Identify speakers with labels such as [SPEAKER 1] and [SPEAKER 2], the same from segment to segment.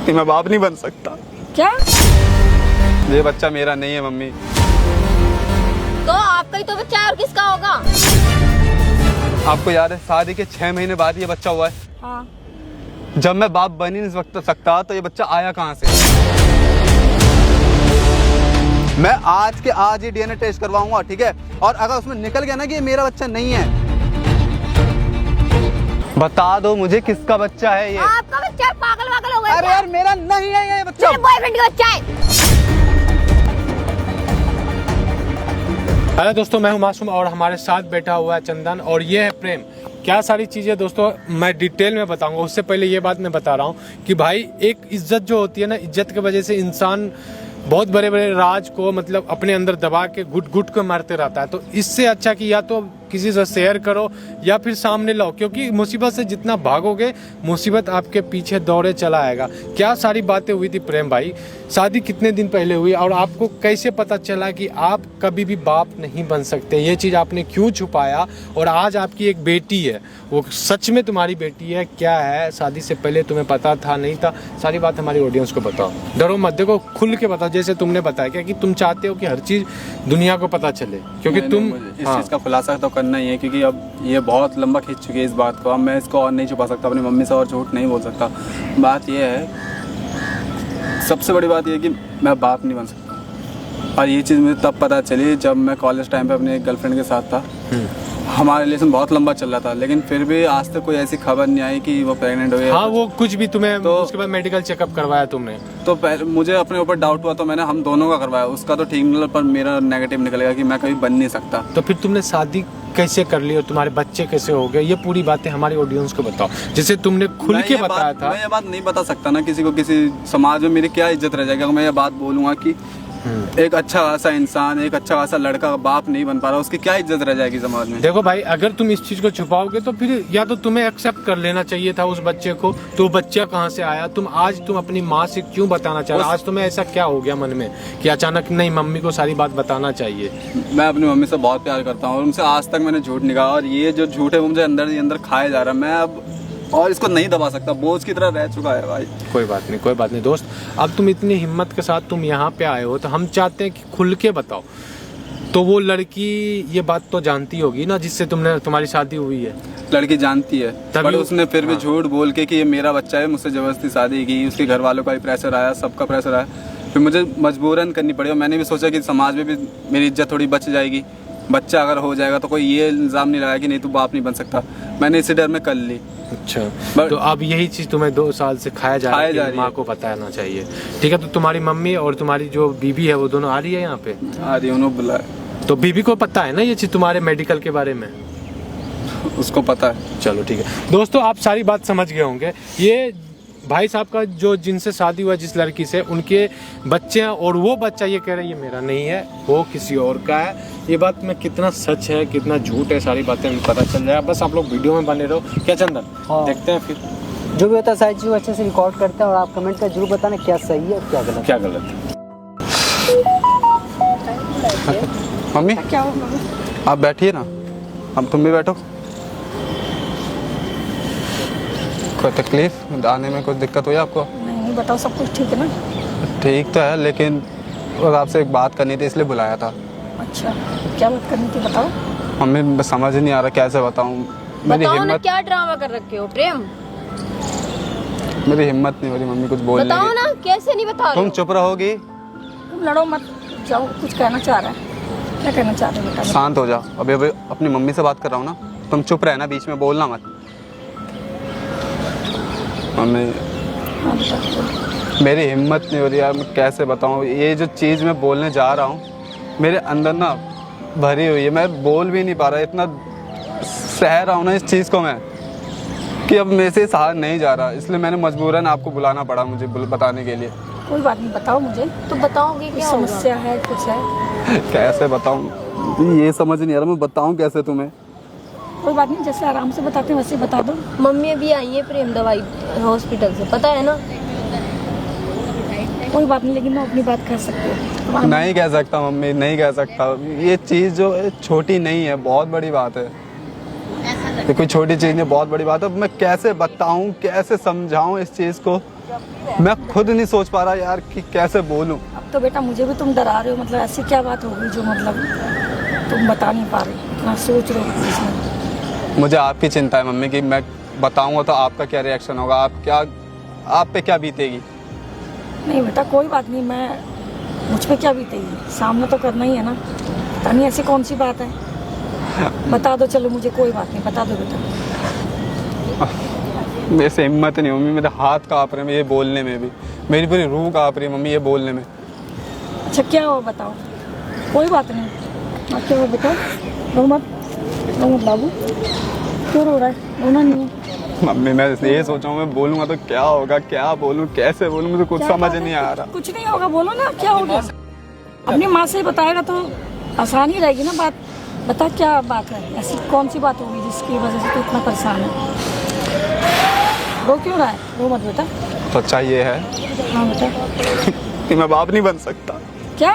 [SPEAKER 1] कि मैं बाप नहीं बन सकता।
[SPEAKER 2] क्या?
[SPEAKER 1] ये बच्चा मेरा नहीं है मम्मी।
[SPEAKER 2] तो आपका ही तो बच्चा है और किसका होगा?
[SPEAKER 1] आपको याद है शादी के 6 महीने बाद ये बच्चा हुआ है।
[SPEAKER 2] हाँ।
[SPEAKER 1] जब मैं बाप बन ही नहीं सकता तो ये बच्चा आया कहाँ से? मैं आज के आज ही डीएनए टेस्ट करवाऊंगा, ठीक है? और अगर उसमें निकल गया ना कि ये मेरा बच्चा नहीं है, बता दो मुझे किसका बच्चा है ये।
[SPEAKER 2] आपका बच्चा है, पागल वागल हो गया।
[SPEAKER 1] अरे यार मेरा नहीं है ये बच्चा,
[SPEAKER 2] मेरे बॉयफ्रेंड का बच्चा है।
[SPEAKER 3] हेलो दोस्तों, मैं हूं मासूम और हमारे साथ बैठा हुआ है चंदन और ये है प्रेम। क्या सारी चीज़ें दोस्तों मैं डिटेल में बताऊंगा। उससे पहले ये बात मैं बता रहा हूं कि भाई एक इज्जत जो होती है ना, इज्जत की वजह से इंसान बहुत बड़े बड़े राज को मतलब अपने अंदर दबा के घुट घुट के मारते रहता है। तो इससे अच्छा कि या तो किसी से शेयर करो या फिर सामने लाओ, क्योंकि मुसीबत से जितना भागोगे मुसीबत आपके पीछे दौड़े चला आएगा। क्या सारी बातें हुई थी प्रेम भाई, शादी कितने दिन पहले हुई और आपको कैसे पता चला कि आप कभी भी बाप नहीं बन सकते? ये चीज़ आपने क्यों छुपाया? और आज आपकी एक बेटी है, वो सच में तुम्हारी बेटी है? क्या है शादी से पहले तुम्हें पता था नहीं था? सारी बात हमारी ऑडियंस को बताओ, डरो मत, देखो खुल के बताओ जैसे तुमने बताया। क्या कि तुम चाहते हो कि हर चीज़ दुनिया को पता चले, क्योंकि तुम
[SPEAKER 1] इस चीज़ का खुलासा तो करना ही है, क्योंकि अब ये बहुत लंबा खींच चुकी है इस बात को। अब मैं इसको और नहीं छुपा सकता, अपनी मम्मी से और झूठ नहीं बोल सकता। बात ये है, सबसे बड़ी बात ये है कि मैं बाप नहीं बन सकता। और ये चीज़ मुझे तब पता चली जब मैं कॉलेज टाइम पे अपने एक गर्लफ्रेंड के साथ था। हमारा रिलेशन बहुत लंबा चल रहा था, लेकिन फिर भी आज तक कोई ऐसी खबर नहीं आई कि वो प्रेग्नेंट हो गया।
[SPEAKER 3] हाँ, वो कुछ भी तुम्हें तो उसके बाद मेडिकल चेकअप करवाया तुमने?
[SPEAKER 1] तो मुझे अपने ऊपर डाउट हुआ तो मैंने हम दोनों का करवाया। उसका तो ठीक निकला पर मेरा नेगेटिव निकलेगा कि मैं कभी बन नहीं सकता।
[SPEAKER 3] तो फिर तुमने शादी कैसे कर ली और तुम्हारे बच्चे कैसे हो गए? ये पूरी बातें हमारी ऑडियंस को बताओ, जैसे तुमने खुल के बताया था।
[SPEAKER 1] मैं ये बात नहीं बता सकता ना किसी को, किसी समाज में मेरी क्या इज्जत रह जाएगी अगर मैं ये बात बोलूंगा कि एक अच्छा खासा इंसान, एक अच्छा खासा लड़का बाप नहीं बन पा रहा, उसकी क्या इज्जत रह जाएगी समाज में?
[SPEAKER 3] देखो भाई, अगर तुम इस चीज को छुपाओगे तो फिर या तो तुम्हें एक्सेप्ट कर लेना चाहिए था उस बच्चे को। तो बच्चा कहाँ से आया? तुम अपनी माँ से क्यों बताना चाह रहे? आज तुम्हें ऐसा क्या हो गया मन में कि अचानक नहीं मम्मी को सारी बात बताना चाहिए?
[SPEAKER 1] मैं अपनी मम्मी से बहुत प्यार करता हूँ और उनसे आज तक मैंने झूठ नहीं कहा, और ये जो झूठ है वो मुझे अंदर ही अंदर खाया जा रहा है। मैं अब और इसको नहीं दबा सकता, बोझ की तरह रह चुका है भाई।
[SPEAKER 3] कोई बात नहीं दोस्त, अब तुम इतनी हिम्मत के साथ तुम यहाँ पे आए हो तो हम चाहते हैं कि खुल के बताओ। तो वो लड़की ये बात तो जानती होगी ना जिससे तुम्हारी शादी हुई है?
[SPEAKER 1] लड़की जानती है, पर उसने फिर भी झूठ बोल के कि ये मेरा बच्चा है, मुझसे जबरदस्ती शादी की। उसके घर वालों का भी प्रेशर आया, सबका प्रेशर आया, फिर मुझे मजबूरन करनी पड़ी। और मैंने भी सोचा कि समाज में भी मेरी इज्जत थोड़ी बच जाएगी, बच्चा अगर हो जाएगा तो कोई ये इल्ज़ाम नहीं लगाया कि नहीं तू बाप नहीं बन सकता। मैंने इसी डर में कर ली।
[SPEAKER 3] अच्छा, तो अब यही चीज तुम्हें 2 साल से खाया जा रहा है, माँ को बताना चाहिए। ठीक है, तो तुम्हारी मम्मी और तुम्हारी जो बीबी है वो दोनों आ रही है यहाँ पे?
[SPEAKER 1] आ रही है, उन्होंने बुलाया।
[SPEAKER 3] तो बीबी को पता है ना ये चीज तुम्हारे मेडिकल के बारे में?
[SPEAKER 1] उसको पता है।
[SPEAKER 3] चलो ठीक है दोस्तों, आप सारी बात समझ गए होंगे। ये भाई साहब का जो जिनसे शादी हुआ जिस लड़की से, उनके बच्चे हैं और वो बच्चा ये कह रहे हैं ये मेरा नहीं है, वो किसी और का है। ये बात में कितना सच है कितना झूठ है सारी बातें हमें पता चल जाएगा। बस आप लोग वीडियो में बने रहो। क्या चंदन?
[SPEAKER 4] हाँ।
[SPEAKER 3] देखते हैं फिर
[SPEAKER 4] जो भी होता है सारी चीज़ अच्छे से रिकॉर्ड करते हैं और आप कमेंट कर जरूर बताना क्या सही है और क्या गलत।
[SPEAKER 3] क्या गलत है।
[SPEAKER 1] मम्मी
[SPEAKER 2] क्या हो मम्मी?
[SPEAKER 1] आप बैठिए ना, अब तुम भी बैठो। कोई तकलीफ आने में कोई दिक्कत हुई आपको?
[SPEAKER 2] नहीं, बताओ, सब कुछ ठीक है ना?
[SPEAKER 1] ठीक तो है, लेकिन और आपसे एक बात करनी थी इसलिए बुलाया था।
[SPEAKER 2] अच्छा, क्या बात करनी थी बताओ?
[SPEAKER 1] मम्मी बस समझ नहीं आ रहा कैसे बताऊं। मेरी
[SPEAKER 2] बताओ ना,
[SPEAKER 1] हिम्मत,
[SPEAKER 2] क्या ड्रामा कर रखे हो प्रेम?
[SPEAKER 1] मेरी हिम्मत नहीं हो रही मम्मी कुछ बोलने
[SPEAKER 2] बताओ
[SPEAKER 1] की।
[SPEAKER 2] ना, कैसे नहीं बता रहे
[SPEAKER 1] तुम
[SPEAKER 2] हो?
[SPEAKER 1] चुप रहोगी?
[SPEAKER 2] तुम लड़ो मत, जाओ, कुछ कहना चाह रहा है। क्या कहना चाह रहे हो बेटा?
[SPEAKER 1] शांत हो जाओ। अभी अभी अपनी मम्मी से बात कर रहा हूँ ना, तुम चुप रहना, बीच में बोलना मत। मम्मी
[SPEAKER 2] हाँ, बताओ।
[SPEAKER 1] मेरी हिम्मत नहीं हो रही यार, मैं कैसे बताऊँ? ये जो चीज़ मैं बोलने जा रहा हूँ मेरे अंदर ना भरी हुई है, मैं बोल भी नहीं पा रहा। इतना सह रहा हूँ ना इस चीज़ को मैं कि अब मेरे से सहा नहीं जा रहा, इसलिए मैंने मजबूरन आपको बुलाना पड़ा मुझे बताने के लिए।
[SPEAKER 2] कोई बात नहीं, बताओ मुझे। तो बताओगे क्या समस्या है, कुछ है?
[SPEAKER 1] कैसे बताऊँ ये समझ नहीं आ रहा, मैं बताऊँ कैसे तुम्हें?
[SPEAKER 2] कोई बात नहीं, जैसे आराम से बताते हैं वैसे बता दो। मम्मी अभी आई है प्रेम दवाई हॉस्पिटल से, पता है ना? कोई बात नहीं, लेकिन मैं अपनी बात कह सकती हूँ।
[SPEAKER 1] नहीं कह सकता मम्मी, नहीं कह सकता। ये चीज़ जो छोटी नहीं है, बहुत बड़ी बात है। ये कोई छोटी चीज़ नहीं, बहुत बड़ी बात है। मैं कैसे बताऊं, कैसे समझाऊं इस चीज़ को, मैं खुद नहीं सोच पा रहा यार कि कैसे बोलूं।
[SPEAKER 2] अब तो बेटा मुझे भी तुम डरा रहे हो, मतलब ऐसी क्या बात हो गई जो मतलब तुम बता नहीं पा रहे, इतना सोच रहे हो इसमें।
[SPEAKER 1] मुझे आपकी चिंता है मम्मी कि मैं बताऊंगा तो आपका क्या रिएक्शन होगा, आप पे क्या बीतेगी।
[SPEAKER 2] नहीं बेटा कोई बात नहीं, मैं मुझ पे क्या बीतेगी, सामना तो करना ही है ना। पता नहीं ऐसी कौन सी बात है, बता दो। चलो मुझे कोई बात नहीं, बता दो बेटा।
[SPEAKER 1] मेरे से हिम्मत नहीं मम्मी, मेरे हाथ काँप रहे हैं ये बोलने में भी, मेरी पूरी रूह काँप रही है मम्मी ये बोलने में।
[SPEAKER 2] अच्छा क्या हो बताओ। कोई बात नहीं, अब क्या हो बेटा, रो मत बाबू, क्यों रो रहा है, रोना नहीं है।
[SPEAKER 1] मम्मी मैं ये सोचा हूँ मैं बोलूँगा तो क्या होगा, क्या बोलूँ, कैसे बोलूँ, मुझे कुछ समझ नहीं आ रहा।
[SPEAKER 2] कुछ नहीं होगा, बोलो ना क्या हो गया। अपनी माँ से बताएगा तो आसान ही रहेगी ना बात। बता क्या बात है, ऐसी कौन सी बात होगी जिसकी वजह से तू इतना परेशान है। रो क्यों रहा है, रो मत बेटा।
[SPEAKER 1] तो अच्छा ये है
[SPEAKER 2] हाँ बेटा
[SPEAKER 1] कि मैं बाप नहीं बन सकता।
[SPEAKER 2] क्या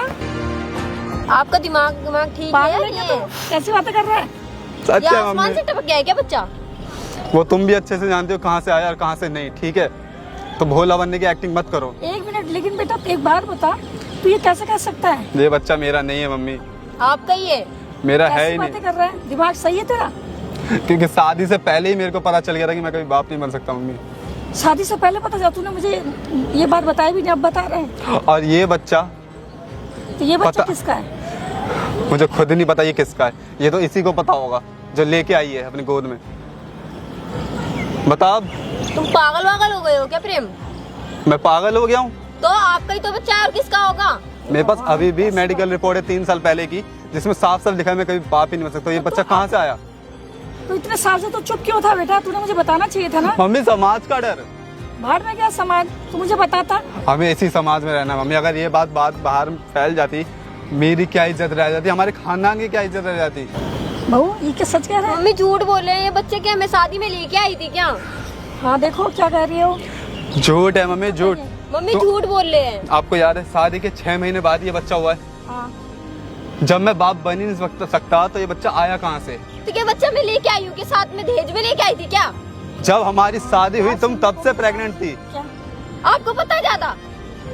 [SPEAKER 5] आपका दिमाग ठीक
[SPEAKER 2] पागल है
[SPEAKER 5] है?
[SPEAKER 2] क्या तू, कैसी बातें कर रहा है।
[SPEAKER 1] सच
[SPEAKER 5] या
[SPEAKER 1] है
[SPEAKER 5] आसमान
[SPEAKER 1] मम्मी,
[SPEAKER 5] से टपक गया है क्या बच्चा?
[SPEAKER 1] वो तुम भी अच्छे से जानते हो कहाँ से आया और कहाँ से नहीं, ठीक है। तो भोला बनने की एक्टिंग मत करो।
[SPEAKER 2] एक मिनट, लेकिन बेटा एक बार बता, तू ये कैसे कह सकता है।
[SPEAKER 1] ये बच्चा मेरा नहीं है मम्मी,
[SPEAKER 5] आपका ही है।
[SPEAKER 1] मेरा है
[SPEAKER 2] कैसी
[SPEAKER 1] ही
[SPEAKER 2] बातें
[SPEAKER 1] नहीं।
[SPEAKER 2] कर रहा है, दिमाग सही है तेरा।
[SPEAKER 1] क्योंकि शादी से पहले ही मेरे को पता चल गया था कि मैं कभी बाप नहीं बन सकता मम्मी।
[SPEAKER 2] शादी से पहले पता चला, तूने मुझे ये बात बताई भी नहीं, अब बता रहे हैं।
[SPEAKER 1] और ये बच्चा
[SPEAKER 2] तो ये बच्चा
[SPEAKER 1] पता-
[SPEAKER 2] किसका है।
[SPEAKER 1] मुझे खुद नहीं पता ये किसका है, ये तो इसी को पता होगा जो लेके आई है अपनी गोद में। बता अब,
[SPEAKER 5] तुम पागल वागल हो गए हो क्या प्रेम?
[SPEAKER 1] मैं पागल हो गया हूँ?
[SPEAKER 5] तो आपका ही तो बच्चा है और किसका होगा?
[SPEAKER 1] मेरे पास अभी भी मेडिकल रिपोर्ट है 3 साल पहले की, जिसमें साफ साफ लिखा है मैं कभी बाप ही नहीं बन सकता। ये बच्चा कहाँ से आया?
[SPEAKER 2] तो इतने साल से तो चुप क्यों था बेटा, तूने मुझे बताना चाहिए था ना।
[SPEAKER 1] मम्मी समाज का डर,
[SPEAKER 2] बाहर में क्या समाज, तू मुझे बताता।
[SPEAKER 1] हमें इसी समाज में रहना है मम्मी। अगर ये बात बाहर फैल जाती, मेरी क्या इज्जत रह जाती, हमारे खानदान की क्या इज्जत रह जाती।
[SPEAKER 2] बहू ये क्या सच कह रहा है।
[SPEAKER 5] मम्मी झूठ बोल रहे हैं, ये बच्चे क्या मैं शादी में लेके आई थी क्या?
[SPEAKER 2] हाँ देखो क्या कह रही हो।
[SPEAKER 1] झूठ है मम्मी, झूठ।
[SPEAKER 5] मम्मी
[SPEAKER 1] तो-
[SPEAKER 5] झूठ बोल रहे हैं।
[SPEAKER 1] आपको याद है शादी के 6 महीने बाद ये बच्चा हुआ है।
[SPEAKER 2] हाँ
[SPEAKER 1] जब मैं बाप बन ही नहीं सकता तो ये बच्चा आया कहाँ से?
[SPEAKER 5] तो क्या बच्चा मैं लेके आई हूँ कि साथ में दहेज में लेके आई थी क्या?
[SPEAKER 1] जब हमारी शादी हुई तुम तब से प्रेग्नेंट थी।
[SPEAKER 2] क्या
[SPEAKER 5] आपको पता है ज्यादा?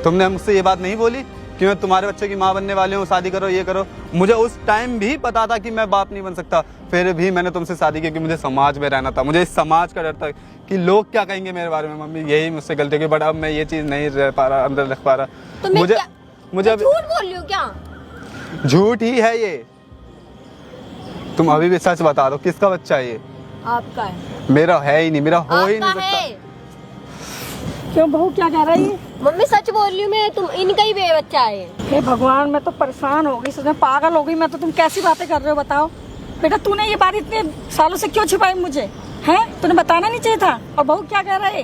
[SPEAKER 1] तुमने मुझसे ये बात नहीं बोली कि मैं तुम्हारे बच्चे की माँ बनने वाले हूँ, शादी करो, ये करो। मुझे उस टाइम भी पता था कि मैं बाप नहीं बन सकता, फिर भी मैंने तुमसे शादी की क्योंकि मुझे समाज में रहना था। मुझे इस समाज का डर था कि लोग क्या कहेंगे मेरे बारे में। मम्मी यही मुझसे गलती हुई, बट अब मैं ये चीज़ नहीं रह पा रहा, अंदर रख पा रहा।
[SPEAKER 5] तो मैं
[SPEAKER 1] मुझे
[SPEAKER 5] क्या-
[SPEAKER 1] मुझे
[SPEAKER 5] मैं झूठ बोल रही हूँ क्या?
[SPEAKER 1] झूठ ही है ये। तुम अभी भी सच बता दो, किसका बच्चा है ये?
[SPEAKER 5] आपका है।
[SPEAKER 1] मेरा है ही नहीं, मेरा हो ही नहीं
[SPEAKER 5] आपका
[SPEAKER 1] सकता।
[SPEAKER 5] है।
[SPEAKER 2] क्यों बहू क्या कह रही है।
[SPEAKER 5] मम्मी सच बोल रही हूँ मैं, तुम इनका ही बच्चा है।
[SPEAKER 2] हे भगवान, मैं तो परेशान हो गई, सच में पागल हो गई मैं तो। तुम कैसी बातें कर रहे हो बताओ। बेटा तूने ये बात इतने सालों से क्यों छिपाई मुझे, हैं? तूने बताना नहीं चाहिए था। और बहू क्या कह रहा है,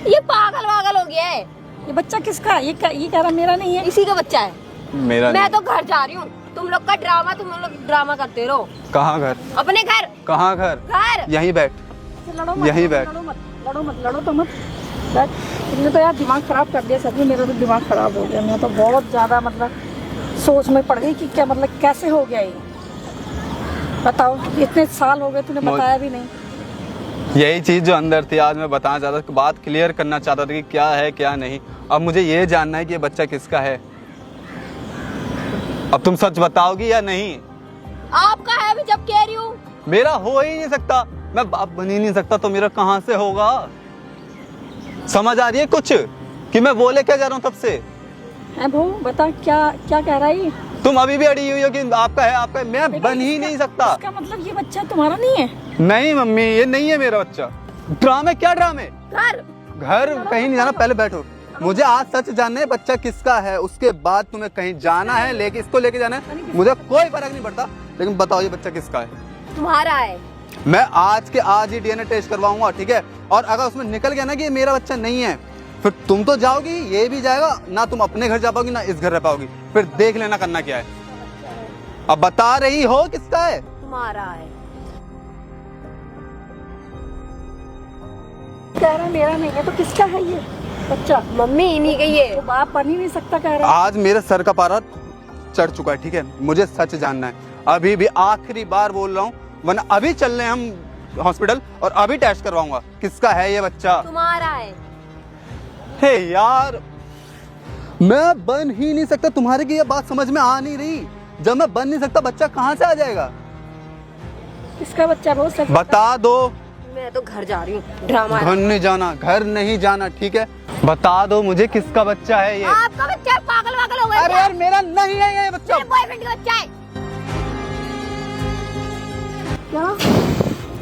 [SPEAKER 5] ये पागल वागल हो गया है।
[SPEAKER 2] ये बच्चा किसका है? ये कह रहा मेरा नहीं है।
[SPEAKER 5] इसी का बच्चा है।
[SPEAKER 1] मेरा
[SPEAKER 5] मैं
[SPEAKER 1] नहीं।
[SPEAKER 5] तो घर जा रही हूँ, तुम लोग का ड्रामा, तुम लोग ड्रामा करते रहो।
[SPEAKER 1] कहाँ घर?
[SPEAKER 5] अपने घर।
[SPEAKER 1] कहाँ घर?
[SPEAKER 5] घर।
[SPEAKER 1] यहीं बैठ।
[SPEAKER 2] लड़ो मत,
[SPEAKER 1] यहीं बैठ।
[SPEAKER 2] लड़ो तो मत बैठ। तुमने तो यार दिमाग खराब कर दिया, सच में मेरा तो दिमाग खराब हो गया। मैं तो बहुत ज्यादा मतलब सोच में पड़ गई कि क्या मतलब कैसे हो गया ये। बताओ इतने साल हो गए, तूने बताया भी नहीं।
[SPEAKER 1] यही चीज जो अंदर थी आज मैं बताना चाहता था, बात क्लियर करना चाहता था कि क्या है क्या नहीं। अब मुझे ये जानना है कि ये बच्चा किसका है। अब तुम सच बताओगी या नहीं?
[SPEAKER 5] आपका है, अभी जब कह रही हूँ।
[SPEAKER 1] मेरा हो ही नहीं सकता, मैं बाप बन ही नहीं सकता, तो मेरा कहाँ से होगा? समझ आ रही है कुछ कि मैं बोले क्या जा रहा हूँ तब से?
[SPEAKER 2] है बहू बता क्या क्या कह रहा है ये?
[SPEAKER 1] तुम अभी भी अड़ी हुई हो कि आपका है आपका है। मैं बन ही नहीं सकता।
[SPEAKER 2] इसका मतलब ये बच्चा तुम्हारा नहीं है?
[SPEAKER 1] नहीं मम्मी, ये नहीं है मेरा बच्चा। ड्रामे क्या ड्रामे?
[SPEAKER 5] घर।
[SPEAKER 1] घर कहीं नहीं जाना, पहले बैठो। मुझे आज सच जानना है बच्चा किसका है, उसके बाद तुम्हें कहीं जाना है, लेके इसको लेके जाना है, मुझे कोई फर्क नहीं पड़ता। लेकिन बताओ ये बच्चा किसका है?
[SPEAKER 5] तुम्हारा है।
[SPEAKER 1] मैं आज के आज ही डीएनए टेस्ट करवाऊंगा, ठीक है? और अगर उसमें निकल गया ना कि ये मेरा बच्चा नहीं है, फिर तुम तो जाओगी, ये भी जाएगा ना। तुम अपने घर जा पाओगी ना इस घर रह पाओगी। फिर देख लेना करना क्या है। अब बता रही हो किसका है?
[SPEAKER 5] तुम्हारा है।
[SPEAKER 2] कह रहा मेरा नहीं है, तो किसका है ये बच्चा?
[SPEAKER 5] मम्मी इन्हीं का ही है।
[SPEAKER 2] तो बाप बन ही नहीं सकता कह रहा।
[SPEAKER 1] आज मेरे सर का पारा चढ़ चुका है, ठीक है? मुझे सच जानना है। अभी भी आखिरी बार बोल रहा हूँ, वरना अभी चल रहे हम
[SPEAKER 6] हॉस्पिटल और अभी टेस्ट करवाऊंगा। किसका है ये बच्चा?
[SPEAKER 5] तुम्हारा है।
[SPEAKER 6] हे यार, मैं बन ही नहीं सकता। तुम्हारे की ये बात समझ में आ नहीं रही। जब मैं बन नहीं सकता, बच्चा कहाँ से आ जाएगा?
[SPEAKER 2] किसका बच्चा बहुत सच
[SPEAKER 6] बता दो।
[SPEAKER 5] मैं तो घर जा रही हूँ, ड्रामा है।
[SPEAKER 6] घर नहीं जाना, घर नहीं जाना, ठीक है? बता दो मुझे किसका बच्चा है ये।
[SPEAKER 5] आपका बच्चा पागल वागल हो गया।
[SPEAKER 6] अरे यार, मेरा नहीं है ये बच्चा।
[SPEAKER 5] मेरे बॉयफ्रेंड का बच्चा है।
[SPEAKER 2] क्या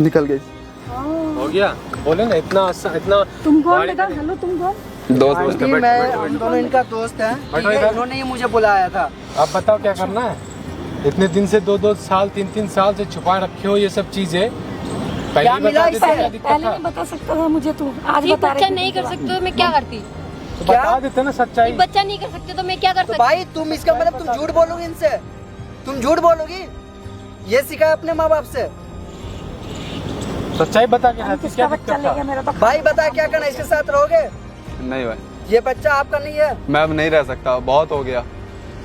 [SPEAKER 6] निकल गई।
[SPEAKER 3] हो गया? बोले ना इतना इतना।
[SPEAKER 2] तुम कौन
[SPEAKER 3] हमारी
[SPEAKER 2] बेटा?
[SPEAKER 3] नहीं।
[SPEAKER 2] हेलो, तुम कौन?
[SPEAKER 6] दोस्त
[SPEAKER 4] आंटी, मैं हम दोनों इनका दोस्त है।
[SPEAKER 3] बैठो इधर।
[SPEAKER 4] इन्होंने ही मुझे बुलाया था।
[SPEAKER 3] आप बताओ क्या करना है? इतने दिन से 2-2 साल 3-3 साल से छुपा रखे हो ये सब चीजें। पहले
[SPEAKER 4] क्या
[SPEAKER 3] ही
[SPEAKER 4] मिला
[SPEAKER 3] बता देते,
[SPEAKER 4] इससे?
[SPEAKER 3] क्या दिक्कत
[SPEAKER 2] पहले
[SPEAKER 3] था?
[SPEAKER 2] नहीं बता सकता था मुझे तू, आज
[SPEAKER 5] ये
[SPEAKER 2] बता
[SPEAKER 5] बच्चा
[SPEAKER 2] रही
[SPEAKER 5] नहीं कर सकते तो मैं क्या करती?
[SPEAKER 3] तो बता देते ना सच्चाई।
[SPEAKER 5] ये बच्चा नहीं कर सकते तो मैं क्या कर
[SPEAKER 4] तो
[SPEAKER 5] सकती?
[SPEAKER 4] भाई तुम इसका मतलब तुम झूठ बोलोगी इनसे? तुम झूठ बोलोगी? ये सीखा अपने माँ बाप से?
[SPEAKER 3] सच्चाई बता के रहती,
[SPEAKER 2] किसका
[SPEAKER 3] क्या
[SPEAKER 2] बच्चा
[SPEAKER 3] दिक्कत
[SPEAKER 2] ले गया
[SPEAKER 3] था?
[SPEAKER 2] मेरा तो?
[SPEAKER 4] भाई बता क्या करना, इसके साथ रहोगे?
[SPEAKER 6] नहीं भाई,
[SPEAKER 4] ये बच्चा आपका नहीं है।
[SPEAKER 6] मैं अब नहीं रह सकता, बहुत हो गया।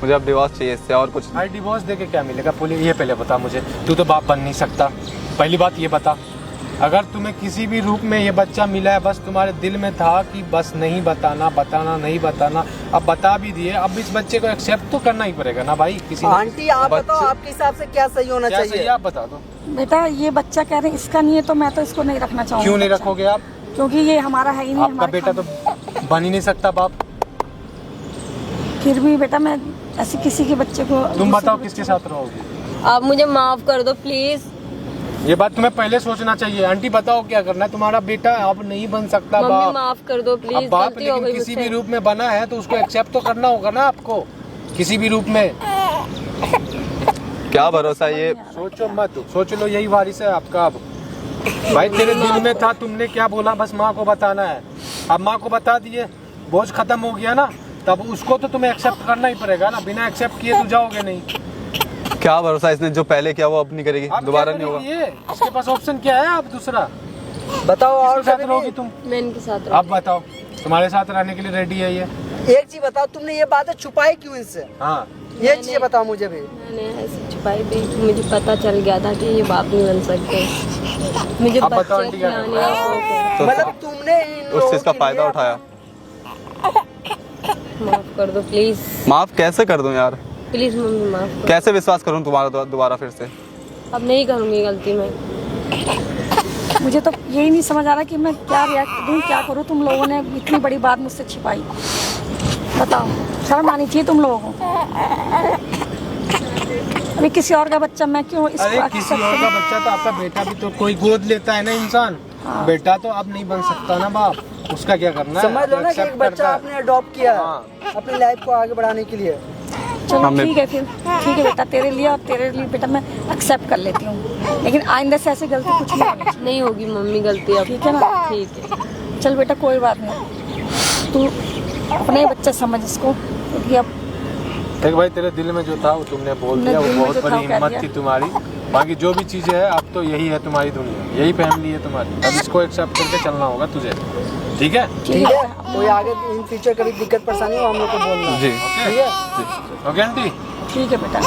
[SPEAKER 6] मुझे अब डिवोर्स चाहिए, इससे और कुछ
[SPEAKER 3] भाई डिवोर्स देके क्या मिलेगा? पुलिस ये पहले बता मुझे। तू तो बाप बन नहीं सकता, पहली बात ये बता। अगर तुम्हें किसी भी रूप में ये बच्चा मिला है, बस तुम्हारे दिल में था कि बस नहीं बताना, बताना नहीं बताना, अब बता भी दिए, अब इस बच्चे को एक्सेप्ट तो करना ही पड़ेगा ना भाई। किसी
[SPEAKER 4] आंटी आप बताओ, आपके हिसाब से क्या सही होना
[SPEAKER 3] क्या सही है
[SPEAKER 4] चाहिए?
[SPEAKER 3] आप बता दो।
[SPEAKER 2] बेटा ये बच्चा कह रहे हैं इसका नहीं है, तो मैं तो इसको नहीं रखना चाहूँगी।
[SPEAKER 3] क्यों नहीं रखोगे आप?
[SPEAKER 2] क्योंकि ये हमारा है ही नहीं।
[SPEAKER 3] आपका
[SPEAKER 2] हमारे
[SPEAKER 3] बेटा तो
[SPEAKER 2] खानदान-
[SPEAKER 3] बन ही नहीं सकता बाप।
[SPEAKER 2] फिर भी बेटा मैं ऐसे किसी के बच्चे को
[SPEAKER 3] तुम बताओ किसके साथ रहोगे?
[SPEAKER 5] आप मुझे माफ कर दो प्लीज।
[SPEAKER 3] ये बात तुम्हें पहले सोचना चाहिए। आंटी बताओ क्या करना है? तुम्हारा बेटा अब नहीं बन सकता
[SPEAKER 5] मम्मी
[SPEAKER 3] बाप।
[SPEAKER 5] माफ कर दो
[SPEAKER 3] अब
[SPEAKER 5] प्लीज,
[SPEAKER 3] बाप
[SPEAKER 5] गलती हो
[SPEAKER 3] लेकिन
[SPEAKER 5] गई
[SPEAKER 3] किसी भी
[SPEAKER 5] मुझसे।
[SPEAKER 3] रूप में बना है तो उसको एक्सेप्ट तो करना होगा ना आपको, किसी भी रूप में।
[SPEAKER 6] क्या भरोसा ये।
[SPEAKER 3] सोचो मत, सोच लो यही वारिस है आपका। अब भाई तेरे दिल में था, तुमने क्या बोला, बस माँ को बताना है। अब माँ को बता दिए, बोझ खत्म हो गया ना, तब उसको तो तुम्हें एक्सेप्ट करना ही पड़ेगा ना। बिना एक्सेप्ट किए तो जाओगे नहीं।
[SPEAKER 6] क्या भरोसा, इसने जो पहले किया वो अब नहीं करेगी,
[SPEAKER 3] आप
[SPEAKER 6] दोबारा
[SPEAKER 3] क्या
[SPEAKER 6] नहीं होगा।
[SPEAKER 3] करोगी ये? इसके पास ऑप्शन क्या है? आप दूसरा
[SPEAKER 4] बताओ और
[SPEAKER 3] किसके साथ
[SPEAKER 4] कभी
[SPEAKER 3] रहोगी
[SPEAKER 4] भी।
[SPEAKER 3] तुम?
[SPEAKER 5] मैं इनके साथ
[SPEAKER 3] अब बताओ, तुम्हारे साथ रहने के लिए रेडी है ये?
[SPEAKER 4] एक चीज बताओ, तुमने ये बातें छुपाई क्यों इनसे?
[SPEAKER 3] हाँ,
[SPEAKER 4] ये चीज बताओ मुझे भी।
[SPEAKER 5] मैंने ऐसे छुपाई भी, मुझे पता चल गया था कि ये बाप नहीं बन सकते। मुझे
[SPEAKER 3] अब बताओ
[SPEAKER 5] बच्चे
[SPEAKER 3] आंटी क्या
[SPEAKER 5] खिलाने
[SPEAKER 3] करना
[SPEAKER 5] हैं।
[SPEAKER 6] तो
[SPEAKER 4] मतलब तुमने इन
[SPEAKER 6] उस
[SPEAKER 4] लोगों
[SPEAKER 6] चीज का
[SPEAKER 4] के
[SPEAKER 6] फायदा
[SPEAKER 4] लिए-
[SPEAKER 6] उठाया।
[SPEAKER 5] माफ कर दो प्लीज,
[SPEAKER 6] माफ कैसे कर दूं यार?
[SPEAKER 5] प्लीज मम्मी माफ कर।
[SPEAKER 6] कैसे विश्वास करूं तुम्हारा दोबारा फिर से?
[SPEAKER 5] अब नहीं करूंगी गलती मैं।
[SPEAKER 2] मुझे तो यही नहीं समझ आ रहा कि मैं क्या रिएक्ट दूं, क्या करूं। तुम लोगों ने इतनी बड़ी बात मुझसे छिपाई, बताओ, शर्म आनी चाहिए तुम लोगों को। अभी किसी और का बच्चा मैं क्यों इसको
[SPEAKER 3] अरे किसी
[SPEAKER 2] accept
[SPEAKER 3] और का
[SPEAKER 2] करूं?
[SPEAKER 3] बच्चा तो आपका बेटा भी तो कोई गोद लेता है ना इंसान। बेटा तो अब नहीं बन सकता ना बाप, उसका क्या करना है?
[SPEAKER 4] समझ लो ना कि
[SPEAKER 3] Accept
[SPEAKER 4] एक बच्चा
[SPEAKER 3] करता है।
[SPEAKER 4] आपने अडॉप्ट किया
[SPEAKER 3] हाँ।
[SPEAKER 4] अपनी लाइफ को आगे बढ़ाने के लिए।
[SPEAKER 2] चलो
[SPEAKER 6] हमें-
[SPEAKER 2] ठीक है फिर, ठीक है बेटा, तेरे लिए और तेरे लिए बेटा मैं एक्सेप्ट कर लेती हूँ, लेकिन आइंदा से ऐसी गलती कुछ नहीं होनी चाहिए।
[SPEAKER 5] नहीं होगी मम्मी गलती अब।
[SPEAKER 2] ठीक है ना?
[SPEAKER 5] ठीक है।
[SPEAKER 2] चल बेटा कोई बात नहीं, तू अपने ही बच्चा समझ इसको, क्योंकि अब
[SPEAKER 3] देख भाई, तेरे दिल में जो था वो तुमने बोल दिया, वो
[SPEAKER 2] दिल में
[SPEAKER 3] बहुत
[SPEAKER 2] जो था
[SPEAKER 3] बड़ी
[SPEAKER 2] वो कह
[SPEAKER 3] हिम्मत
[SPEAKER 2] दिया।
[SPEAKER 3] थी तुम्हारी। बाकी जो भी चीजें है, अब तो यही है तुम्हारी दुनिया, यही फैमिली है तुम्हारी। अब इसको एक्सेप्ट करके चलना होगा तुझे, ठीक है?
[SPEAKER 4] ठीक है, कोई आगे इन फ्यूचर कभी दिक्कत परेशानी हो हम लोग को बोलना।
[SPEAKER 6] जी।
[SPEAKER 4] ठीक है।
[SPEAKER 3] Okay aunty?
[SPEAKER 2] ठीक है बेटा।